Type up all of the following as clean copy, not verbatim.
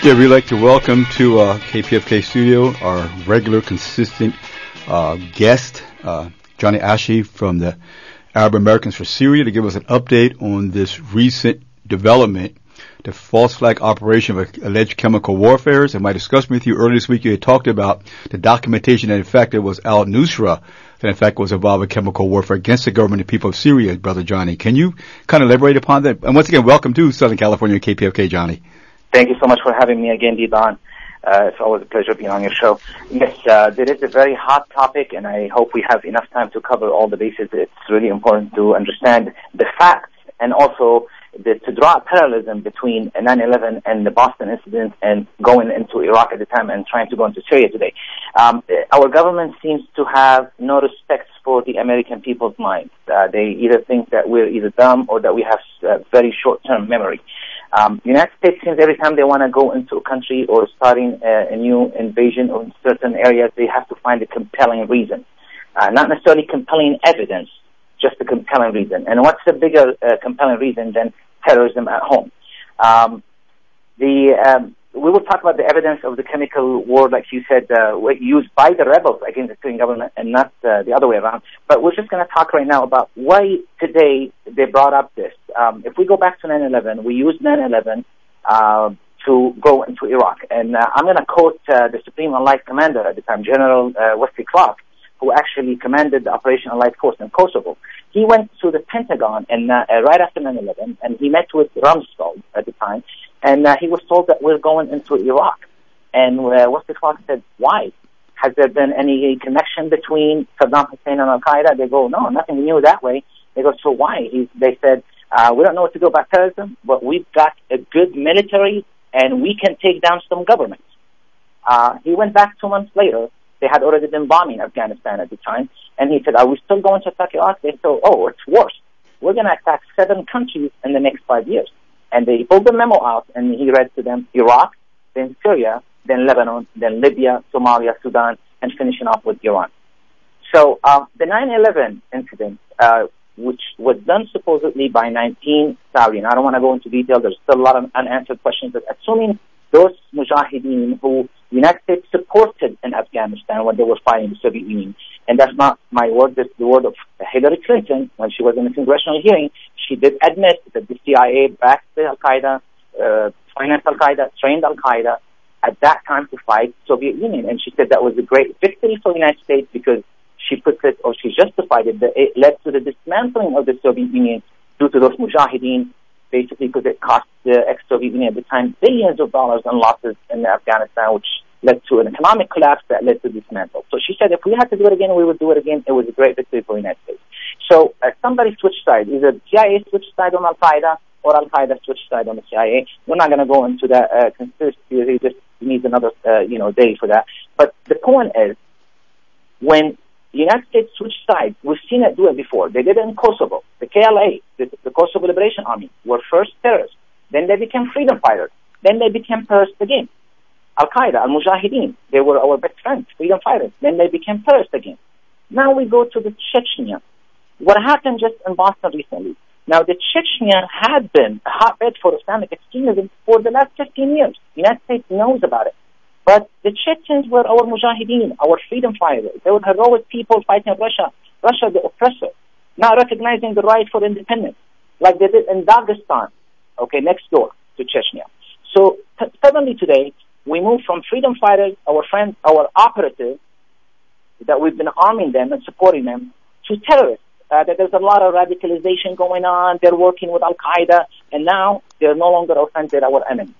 Yeah, we'd like to welcome to KPFK studio our regular, consistent guest, Johnny Achi from the Al-Americans for Syria, to give us an update on this recent development, the false flag operation of alleged chemical warfare. And my discussion with you earlier this week, you had talked about the documentation that, in fact, it was al-Nusra that, in fact, was involved in chemical warfare against the government and people of Syria, Brother Johnny. Can you kind of elaborate upon that? And once again, welcome to Southern California KPFK, Johnny. Thank you so much for having me again, Don. It's always a pleasure being on your show. Yes, there is a very hot topic, and I hope we have enough time to cover all the bases. It's really important to understand the facts and also to draw a parallelism between 9/11 and the Boston incident and going into Iraq at the time and trying to go into Syria today. Our government seems to have no respect for the American people's minds. They either think that we're either dumb or that we have very short-term memory. The United States seems every time they want to go into a country or starting a new invasion in certain areas, they have to find a compelling reason. Not necessarily compelling evidence, just a compelling reason. And what's a bigger compelling reason than terrorism at home? We will talk about the evidence of the chemical war, like you said, used by the rebels against the Syrian government and not the other way around. But we're just going to talk right now about why today they brought up this. If we go back to 9/11, we used 9/11 to go into Iraq. And I'm going to quote the Supreme Allied Commander at the time, General Wesley Clark, who actually commanded the Operation Allied Force in Kosovo. He went to the Pentagon and right after 9/11, and he met with Rumsfeld at the time, and he was told that we're going into Iraq. And Wesley Clark said, why? Has there been any connection between Saddam Hussein and Al-Qaeda? They go, no, nothing new that way. They go, so why? They said, we don't know what to do about terrorism, but we've got a good military, and we can take down some governments. He went back 2 months later. They had already been bombing Afghanistan at the time. And he said, are we still going to attack Iraq? They said, oh, it's worse. We're going to attack 7 countries in the next 5 years. And they pulled the memo out, and he read to them Iraq, then Syria, then Lebanon, then Libya, Somalia, Sudan, and finishing off with Iran. So the 9/11 incident, which was done supposedly by 19 Syrian, I don't want to go into detail. There's still a lot of unanswered questions. But assuming those mujahideen who the United States supported in Afghanistan when they were fighting the Soviet Union, and that's not my word, that's the word of Hillary Clinton. When she was in the congressional hearing, she did admit that the CIA backed the Al-Qaeda, financed Al-Qaeda, trained Al-Qaeda at that time to fight the Soviet Union. And she said that was a great victory for the United States because she put it, or she justified it, that it led to the dismantling of the Soviet Union due to those mujahideen, basically because it cost the ex-Soviet Union at the time billions of dollars in losses in Afghanistan, which led to an economic collapse that led to dismantle. So she said if we had to do it again, we would do it again. It was a great victory for the United States. So somebody switched sides. Either the CIA switched side on Al-Qaeda or Al-Qaeda switched side on the CIA. We're not going to go into that conspiracy theory. Just needs another day for that. But the point is, when the United States switched sides, we've seen it do it before. They did it in Kosovo. The KLA, the Kosovo Liberation Army, were first terrorists. Then they became freedom fighters. Then they became terrorists again. Al-Qaeda, Al-Mujahideen, they were our best friends, freedom fighters. Then they became terrorists again. Now we go to the Chechnya. What happened just in Boston recently? Now, the Chechnya had been a hotbed for Islamic extremism for the last 15 years. The United States knows about it. But the Chechens were our Mujahideen, our freedom fighters. They were heroic people fighting Russia, the oppressor, not recognizing the right for independence, like they did in Dagestan, next door to Chechnya. So suddenly today, we move from freedom fighters, our friends, our operatives, that we've been arming them and supporting them, to terrorists. That there's a lot of radicalization going on. They're working with Al-Qaeda, and now they're no longer our friends, they're our enemies.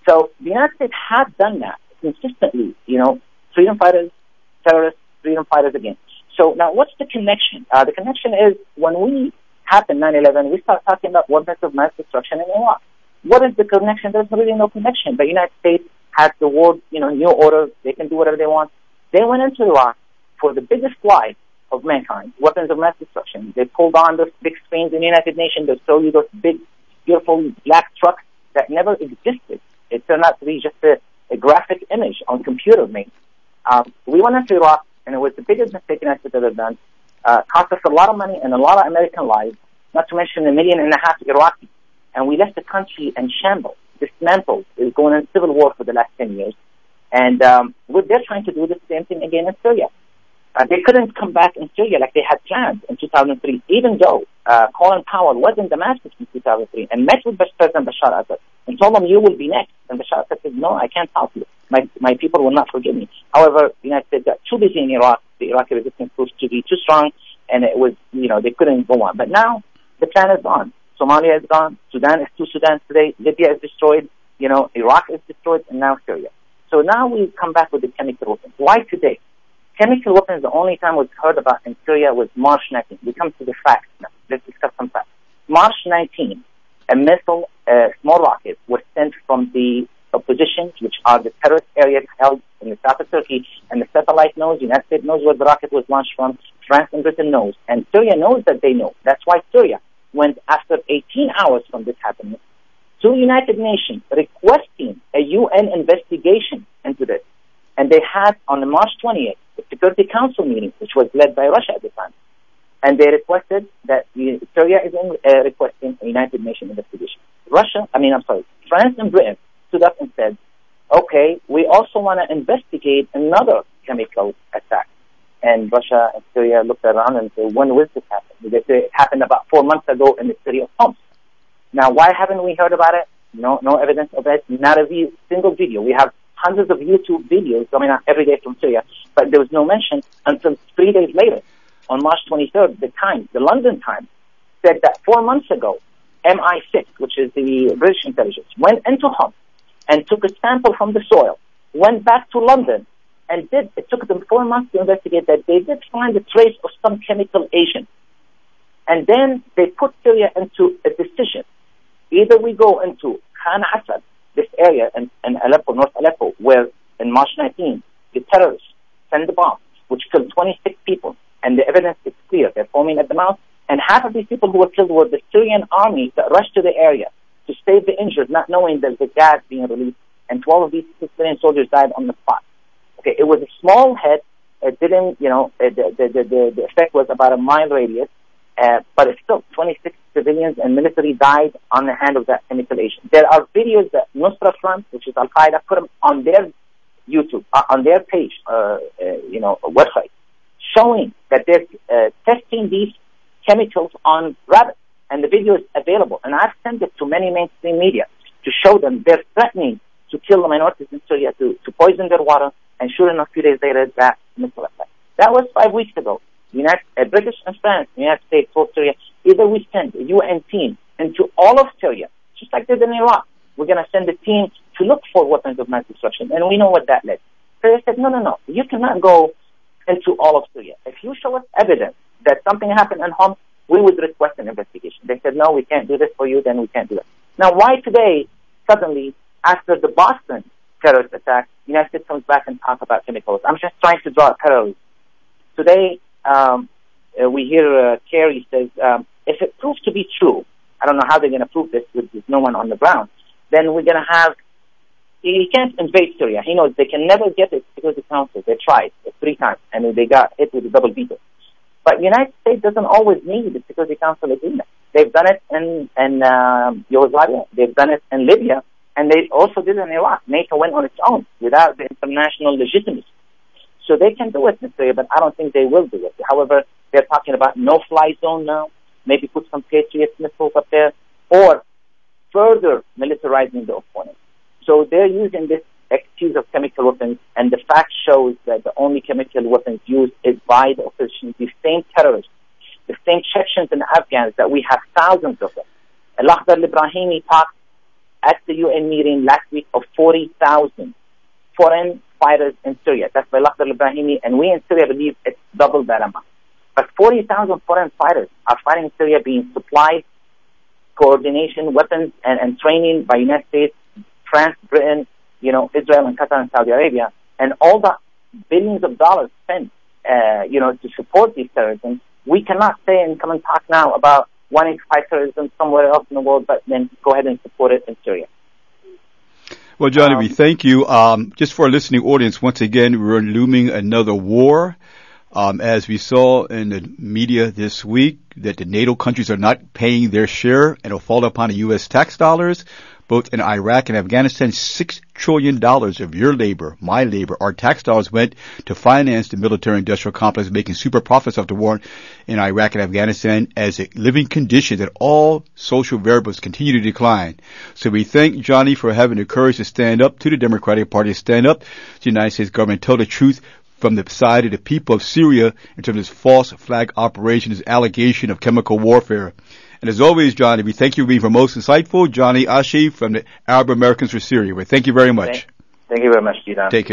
So the United States had done that consistently, freedom fighters, terrorists, freedom fighters again. So now what's the connection? The connection is when we happened 9/11, we start talking about weapons of mass destruction in Iraq. What is the connection? There's really no connection. The United States has the world, new order. They can do whatever they want. They went into Iraq for the biggest lie of mankind, weapons of mass destruction. They pulled on those big screens in the United Nations that show you those big, beautiful black trucks that never existed. It turned out to be just a graphic image on computer made. We went into Iraq, and it was the biggest mistake the United States ever done. Cost us a lot of money and a lot of American lives, not to mention 1.5 million Iraqis. And we left the country in shambles. dismantled, is going in civil war for the last 10 years. And they're trying to do the same thing again in Syria. They couldn't come back in Syria like they had planned in 2003, even though Colin Powell was in Damascus in 2003 and met with President Bashar Assad and told him, you will be next. And Bashar Assad said, no, I can't help you. My people will not forgive me. However, the United States got too busy in Iraq. The Iraqi resistance proved to be too strong, and it was, they couldn't go on. But now the plan is gone. Somalia is gone. Sudan is two Sudans today. Libya is destroyed. Iraq is destroyed, and now Syria. So now we come back with the chemical weapons. Why today? Chemical weapons, the only time was heard about in Syria was March 19. We come to the facts now. Let's discuss some facts. March 19, a missile, small rocket, was sent from the opposition, which are the terrorist areas held in the south of Turkey, and the satellite knows, the United States knows where the rocket was launched from, France and Britain knows, and Syria knows that they know. That's why Syria went, after 18 hours from this happening, to the United Nations requesting a UN investigation into this. And they had, on the March 20th, the Security Council meeting, which was led by Russia at the time. And they requested that Syria is requesting a United Nations investigation. France and Britain stood up and said, okay, we also want to investigate another chemical attack. And Russia and Syria looked around and said, when will this happen? They say it happened about 4 months ago in the city of Homs. Now, why haven't we heard about it? No evidence of it. Not a single video. We have hundreds of YouTube videos coming out every day from Syria, but there was no mention until 3 days later. On March 23rd, the London Times, said that 4 months ago, MI6, which is the British intelligence, went into Homs and took a sample from the soil, went back to London, and it took them 4 months to investigate that. They did find a trace of some chemical agent. And then they put Syria into a decision. Either we go into Khan Assad, this area in Aleppo, North Aleppo, where in March 19, the terrorists sent the bomb, which killed 26 people, and the evidence is clear. They're foaming at the mouth, and half of these people who were killed were the Syrian army that rushed to the area to save the injured, not knowing there's a gas being released, and 12 of these Syrian soldiers died on the spot. Okay, it was a small hit. It didn't, the effect was about a mile radius, but it's still 26 civilians and military died on the hand of that chemical agent. There are videos that Nusra Front, which is Al-Qaeda, put them on their YouTube, on their page, website, showing that they're testing these chemicals on rabbits. And the video is available. And I've sent it to many mainstream media to show them they're threatening to kill the minorities in Syria, to poison their water, and sure enough, a few days later, that missile attack. That was 5 weeks ago. British and France, the United States told Syria, either we send a UN team into all of Syria, just like they did in Iraq. We're going to send a team to look for weapons of mass destruction. And we know what that led. Syria said, no. You cannot go into all of Syria. If you show us evidence that something happened in Homs, we would request an investigation. They said, no, we can't do this for you, then we can't do it. Now, why today, suddenly, after the Boston terrorist attack, the United States comes back and talks about chemicals? I'm just trying to draw a parallel. Today, we hear Kerry says, if it proves to be true, I don't know how they're going to prove this with no one on the ground, then we're going to have, he can't invade Syria. He knows they can never get it because the council, they tried 3 times, and they got hit with a double veto. But the United States doesn't always need the Security Council agreement. They've done it in Yugoslavia, they've done it in Libya, and they also did it in Iraq. NATO went on its own without the international legitimacy. So they can do it in Syria, but I don't think they will do it. However, they're talking about no-fly zone now, maybe put some Patriot missiles up there, or further militarizing the opponent. So they're using this excuse of chemical weapons, and the fact shows that the only chemical weapons used is by the opposition, the same terrorists, the same Chechens and Afghans that we have thousands of them. Al-Akhdar al-Ibrahimi talked at the UN meeting last week of 40,000 foreign fighters in Syria. That's by Al-Akhdar al-Ibrahimi, and we in Syria believe it's double that amount. But 40,000 foreign fighters are fighting in Syria, being supplied coordination, weapons, and training by United States, France, Britain, Israel and Qatar and Saudi Arabia, and all the billions of dollars spent, to support these terrorism. We cannot say and come and talk now about wanting to fight terrorism somewhere else in the world, but then go ahead and support it in Syria. Well, Johnny, we thank you. Just for our listening audience, once again, we're looming another war. As we saw in the media this week, that the NATO countries are not paying their share and it'll fall upon the U.S. tax dollars. both in Iraq and Afghanistan. $6 trillion of your labor, my labor, our tax dollars went to finance the military-industrial complex, making super profits off the war in Iraq and Afghanistan as a living condition that all social variables continue to decline. So we thank Johnny for having the courage to stand up to the Democratic Party, to stand up to the United States government, tell the truth from the side of the people of Syria in terms of this false flag operation, this allegation of chemical warfare. And as always, Johnny, we thank you for being the most insightful. Johnny Achi from the Arab Americans for Syria. Thank you very much. Thank you very much, Jidan. Take care.